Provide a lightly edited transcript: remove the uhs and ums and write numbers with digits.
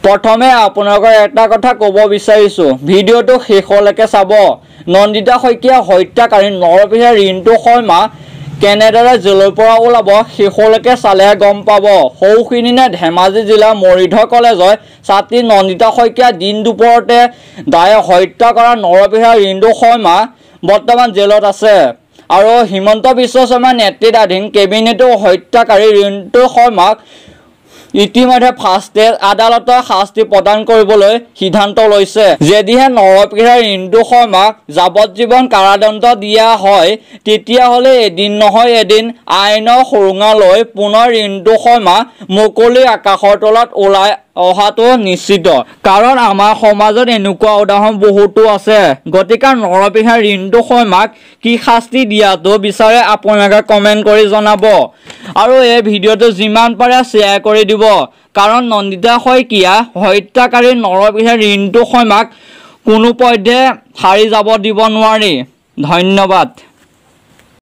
প্ৰথমে আপোনালোকক এটা কথা ক'ব বিচাৰিছোঁ, ভিডিঅ'টো শেষলৈকে চাব। নন্দিতা শইকীয়া হত্যাকাৰী নৰপেহীয়া ৰিণ্টু শৰ্মা কেনেদৰে জেলৰ পৰা ওলাব শেষলৈকে চালেহে গম পাব। সৌখিনিনে ধেমাজি জিলাৰ মৰিধৰ কলেজৰ ছাত্ৰী নন্দিতা শইকীয়া দিন দুপৰতে দায়ে হত্যা কৰা নৰপেহীয়া ৰিণ্টু শৰ্মা বৰ্তমান জেলত আছে আৰু হিমন্ত বিশ্ব শৰ্মাৰ নেতৃত্বাধীন কেবিনেটেও হত্যাকাৰী ৰিণ্টু শৰ্মাক ইতিমধ্যে ফাৰ্ষ্ট আদালতৰ শাস্তি প্ৰদান কৰিবলৈ সিদ্ধান্ত লৈছে। যদিহে নৰপেহীয়া ৰিণ্টু শৰ্মাক যাৱজ্জীৱন কাৰাদণ্ড দিয়া হয় তেতিয়াহ'লে এদিন নহয় এদিন আইনৰ সুৰুঙা লৈ পুনৰ ৰিণ্টু শৰ্মা মুকলি আকাশৰ তলত ওলাই অহাটো নিশ্চিত। কাৰণ আমাৰ সমাজত এনেকুৱা উদাহৰণ বহুতো আছে। গতিকে নৰপেহীয়া ৰিণ্টু শৰ্মাক কি শাস্তি দিয়াটো বিচাৰে আপোনালোকে কমেণ্ট কৰি জনাব আৰু এই ভিডিঅ'টো যিমান পাৰে শ্বেয়াৰ কৰি দিব। কাৰণ নন্দিতা শইকীয়া হত্যাকাৰী নৰপেহীয়া ৰিণ্টু শৰ্মাক কোনোপধ্যে সাৰি যাব দিব নোৱাৰি। ধন্যবাদ।